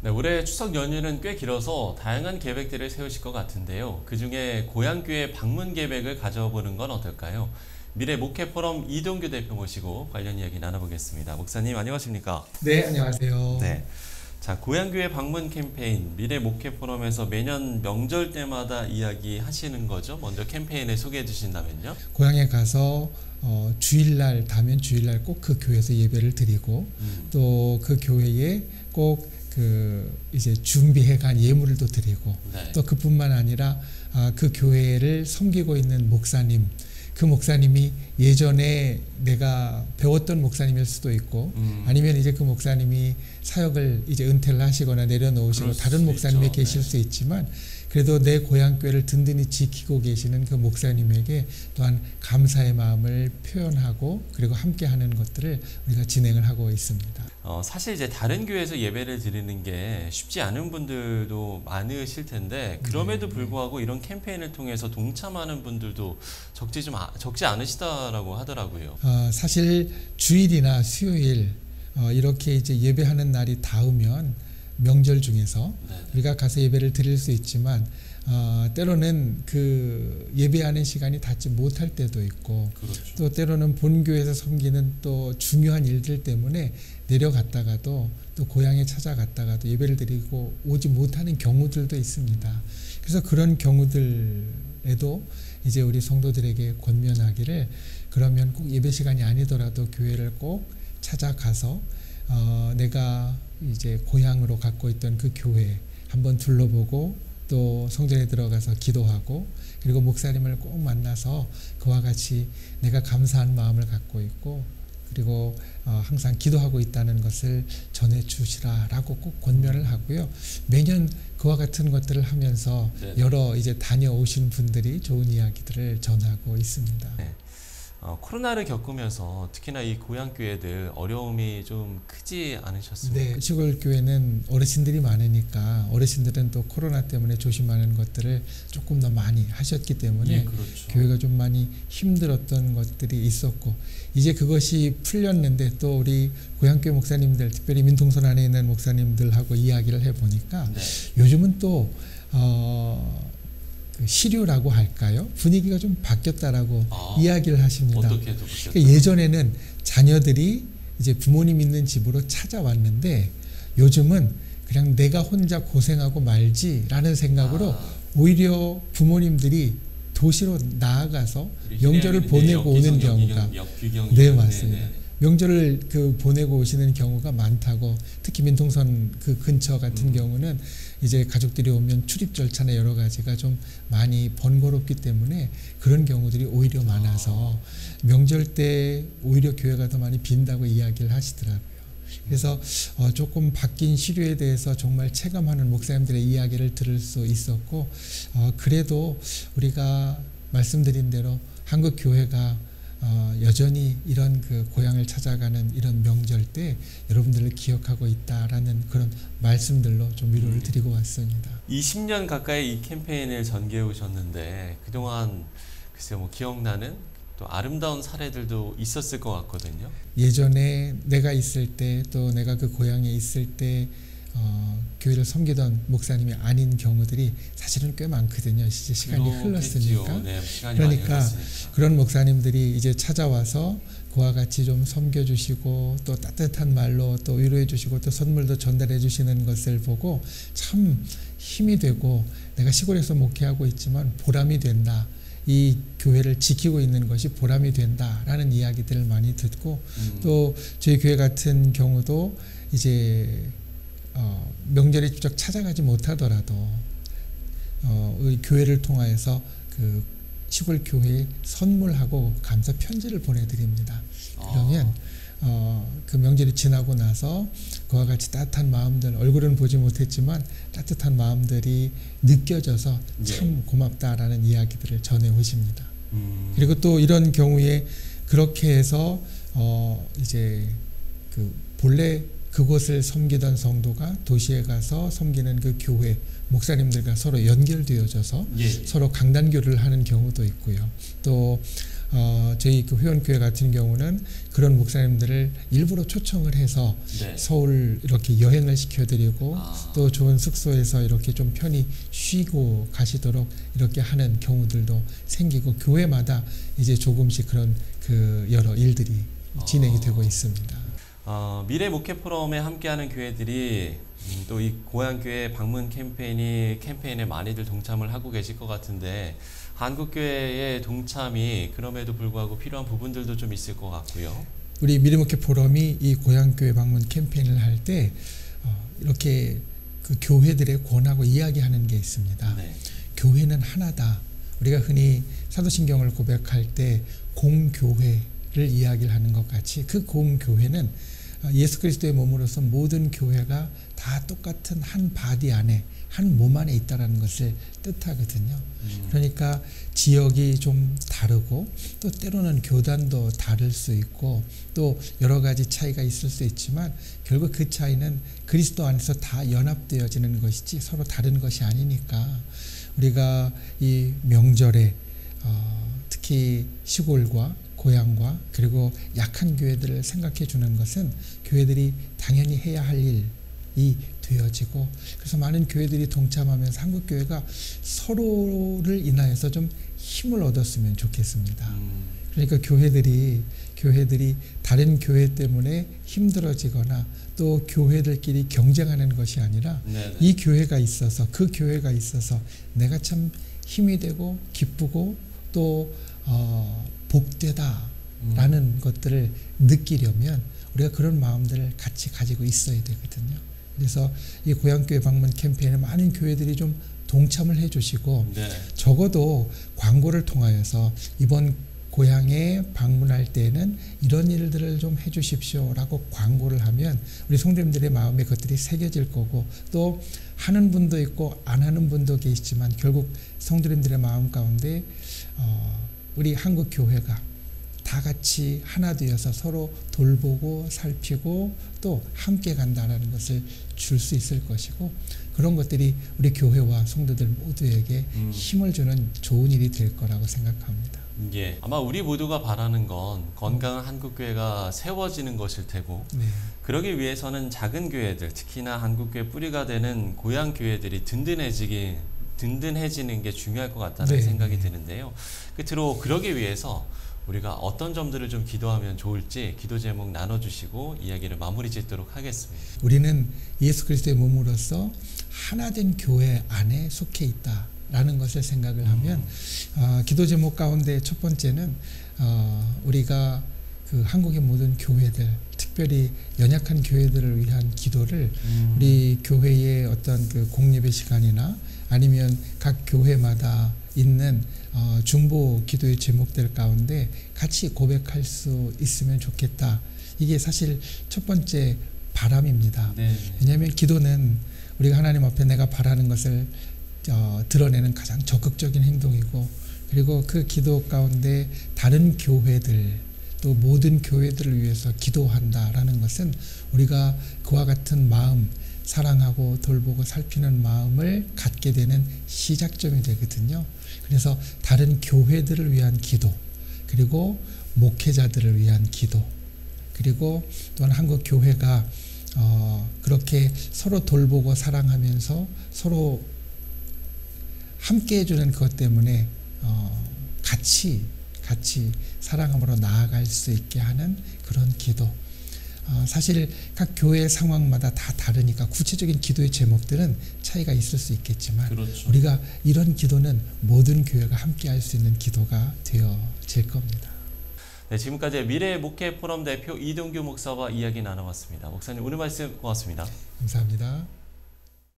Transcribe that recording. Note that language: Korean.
네, 올해 추석 연휴는 꽤 길어서 다양한 계획들을 세우실 것 같은데요. 그중에 고향교회 방문 계획을 가져보는 건 어떨까요? 미래 목회 포럼 이동규 대표 모시고 관련 이야기 나눠보겠습니다. 목사님 안녕하십니까? 네, 안녕하세요. 네. 자, 고향교회 방문 캠페인 미래 목회 포럼에서 매년 명절 때마다 이야기 하시는 거죠? 먼저 캠페인을 소개해 주신다면요? 고향에 가서 주일날 다면 주일날 꼭 그 교회에서 예배를 드리고 또 그 교회에 꼭 이제 준비해간 예물을 또 드리고 네. 또 그뿐만 아니라 그 교회를 섬기고 있는 목사님, 그 목사님이 예전에 내가 배웠던 목사님일 수도 있고 아니면 이제 그 목사님이 사역을 이제 은퇴를 하시거나 내려놓으시고 다른 목사님이 계실 수 있지만 그래도 내 고향교회를 든든히 지키고 계시는 그 목사님에게 또한 감사의 마음을 표현하고 그리고 함께하는 것들을 우리가 진행을 하고 있습니다. 사실 이제 다른 교회에서 예배를 드리는 게 쉽지 않은 분들도 많으실 텐데 그럼에도 불구하고 이런 캠페인을 통해서 동참하는 분들도 적지 않으시다라고 하더라고요. 사실 주일이나 수요일 이렇게 이제 예배하는 날이 닿으면 명절 중에서 우리가 가서 예배를 드릴 수 있지만 때로는 그 예배하는 시간이 닿지 못할 때도 있고 그렇죠. 또 때로는 본교에서 섬기는 또 중요한 일들 때문에 내려갔다가도 또 고향에 찾아갔다가도 예배를 드리고 오지 못하는 경우들도 있습니다. 그래서 그런 경우들에도 이제 우리 성도들에게 권면하기를 그러면 꼭 예배 시간이 아니더라도 교회를 꼭 찾아가서 내가 이제 고향으로 갖고 있던 그 교회 한번 둘러보고 또 성전에 들어가서 기도하고 그리고 목사님을 꼭 만나서 그와 같이 내가 감사한 마음을 갖고 있고 그리고 항상 기도하고 있다는 것을 전해주시라라고 꼭 권면을 하고요. 매년 그와 같은 것들을 하면서 여러 이제 다녀오신 분들이 좋은 이야기들을 전하고 있습니다. 네. 코로나를 겪으면서 특히나 이 고향교회들 어려움이 좀 크지 않으셨습니까? 네, 시골 교회는 어르신들이 많으니까 어르신들은 또 코로나 때문에 조심하는 것들을 조금 더 많이 하셨기 때문에 그렇죠. 교회가 좀 많이 힘들었던 것들이 있었고 이제 그것이 풀렸는데 또 우리 고향교회 목사님들 특별히 민통선 안에 있는 목사님들하고 이야기를 해보니까 요즘은 또 시류라고 할까요? 분위기가 좀 바뀌었다라고 이야기를 하십니다. 어떻게 바뀌었어요? 그러니까 예전에는 자녀들이 이제 부모님 있는 집으로 찾아왔는데 요즘은 그냥 내가 혼자 고생하고 말지라는 생각으로 오히려 부모님들이 도시로 나아가서 명절을 보내고 오는 경우가 네, 맞습니다. 명절을 보내고 오시는 경우가 많다고 특히 민통선 그 근처 같은 경우는 이제 가족들이 오면 출입 절차나 여러 가지가 좀 많이 번거롭기 때문에 그런 경우들이 오히려 많아서 명절 때 오히려 교회가 더 많이 빈다고 이야기를 하시더라고요. 그래서 조금 바뀐 시류에 대해서 정말 체감하는 목사님들의 이야기를 들을 수 있었고 그래도 우리가 말씀드린 대로 한국 교회가 여전히 이런 그 고향을 찾아가는 이런 명절 때 여러분들을 기억하고 있다라는 그런 말씀들로 좀 위로를 드리고 왔습니다. 20년 가까이 이 캠페인을 전개해 오셨는데 그동안 글쎄요 뭐 기억나는 또 아름다운 사례들도 있었을 것 같거든요. 예전에 내가 있을 때 또 내가 그 고향에 있을 때 교회를 섬기던 목사님이 아닌 경우들이 사실은 꽤 많거든요. 이제 시간이 흘렀으니까. 네, 시간이 그러니까 많이 그런 목사님들이 이제 찾아와서 그와 같이 좀 섬겨주시고 또 따뜻한 말로 또 위로해주시고 또 선물도 전달해주시는 것을 보고 참 힘이 되고 내가 시골에서 목회하고 있지만 보람이 된다. 이 교회를 지키고 있는 것이 보람이 된다라는 이야기들을 많이 듣고 또 저희 교회 같은 경우도 이제 명절에 직접 찾아가지 못하더라도 교회를 통하여서 그 시골 교회에 선물하고 감사 편지를 보내드립니다. 그러면 그 명절이 지나고 나서 그와 같이 따뜻한 마음들 얼굴은 보지 못했지만 따뜻한 마음들이 느껴져서 참 고맙다라는 이야기들을 전해 오십니다. 그리고 또 이런 경우에 그렇게 해서 이제 그 본래 그곳을 섬기던 성도가 도시에 가서 섬기는 그 교회 목사님들과 서로 연결되어져서 서로 강단교류를 하는 경우도 있고요. 또 저희 그 회원교회 같은 경우는 그런 목사님들을 일부러 초청을 해서 네. 서울 이렇게 여행을 시켜드리고 아. 또 좋은 숙소에서 이렇게 좀 편히 쉬고 가시도록 이렇게 하는 경우들도 생기고 교회마다 이제 조금씩 그런 그 여러 일들이 진행이 되고 있습니다. 미래 목회 포럼에 함께하는 교회들이 또 이 고향교회 방문 캠페인에 많이들 동참을 하고 계실 것 같은데 한국교회의 동참이 그럼에도 불구하고 필요한 부분들도 좀 있을 것 같고요. 우리 미래목회 포럼이 이 고향교회 방문 캠페인을 할 때 이렇게 그 교회들의 권하고 이야기하는 게 있습니다. 네. 교회는 하나다. 우리가 흔히 사도신경을 고백할 때 공교회를 이야기를 하는 것 같이 그 공교회는 예수 그리스도의 몸으로서 모든 교회가 다 똑같은 한 바디 안에 한 몸 안에 있다는 것을 뜻하거든요. 그러니까 지역이 좀 다르고 또 때로는 교단도 다를 수 있고 또 여러 가지 차이가 있을 수 있지만 결국 그 차이는 그리스도 안에서 다 연합되어지는 것이지 서로 다른 것이 아니니까 우리가 이 명절에 특히 시골과 고향과 그리고 약한 교회들을 생각해 주는 것은 교회들이 당연히 해야 할 일이 되어지고 그래서 많은 교회들이 동참하면서 한국교회가 서로를 인하여서 좀 힘을 얻었으면 좋겠습니다. 그러니까 교회들이 다른 교회 때문에 힘들어지거나 또 교회들끼리 경쟁하는 것이 아니라 네네. 이 교회가 있어서 그 교회가 있어서 내가 참 힘이 되고 기쁘고 또 복되다라는 것들을 느끼려면 우리가 그런 마음들을 같이 가지고 있어야 되거든요. 그래서 이 고향교회 방문 캠페인에 많은 교회들이 좀 동참을 해주시고 네. 적어도 광고를 통하여서 이번 고향에 방문할 때에는 이런 일들을 좀 해주십시오라고 광고를 하면 우리 성도님들의 마음에 그것들이 새겨질 거고 또 하는 분도 있고 안 하는 분도 계시지만 결국 성도님들의 마음 가운데 우리 한국 교회가 다 같이 하나 되어서 서로 돌보고 살피고 또 함께 간다는 것을 줄 수 있을 것이고 그런 것들이 우리 교회와 성도들 모두에게 힘을 주는 좋은 일이 될 거라고 생각합니다. 예, 아마 우리 모두가 바라는 건 건강한 한국교회가 세워지는 것일 테고 네. 그러기 위해서는 작은 교회들, 특히나 한국교회 뿌리가 되는 고향 교회들이 든든해지는 게 중요할 것 같다는 네. 생각이 드는데요. 끝으로 그러기 위해서 우리가 어떤 점들을 좀 기도하면 좋을지 기도 제목 나눠주시고 이야기를 마무리 짓도록 하겠습니다. 우리는 예수 그리스도의 몸으로서 하나된 교회 안에 속해 있다라는 것을 생각을 하면 기도 제목 가운데 첫 번째는 우리가 그 한국의 모든 교회들 특별히 연약한 교회들을 위한 기도를 우리 교회의 어떤 그 공예배 시간이나 아니면 각 교회마다 있는 중보 기도의 제목들 가운데 같이 고백할 수 있으면 좋겠다. 이게 사실 첫 번째 바람입니다. 네. 왜냐하면 기도는 우리가 하나님 앞에 내가 바라는 것을 드러내는 가장 적극적인 행동이고 그리고 그 기도 가운데 다른 교회들 또 모든 교회들을 위해서 기도한다라는 것은 우리가 그와 같은 마음 사랑하고 돌보고 살피는 마음을 갖게 되는 시작점이 되거든요. 그래서 다른 교회들을 위한 기도 그리고 목회자들을 위한 기도 그리고 또한 한국 교회가 그렇게 서로 돌보고 사랑하면서 서로 함께 해주는 것 때문에 같이 사랑함으로 나아갈 수 있게 하는 그런 기도. 사실 각 교회 상황마다 다 다르니까 구체적인 기도의 제목들은 차이가 있을 수 있겠지만 그렇죠. 우리가 이런 기도는 모든 교회가 함께 할 수 있는 기도가 되어질 겁니다. 네, 지금까지 미래 목회 포럼 대표 이동규 목사와 이야기 나눠봤습니다. 목사님 오늘 말씀 고맙습니다. 감사합니다.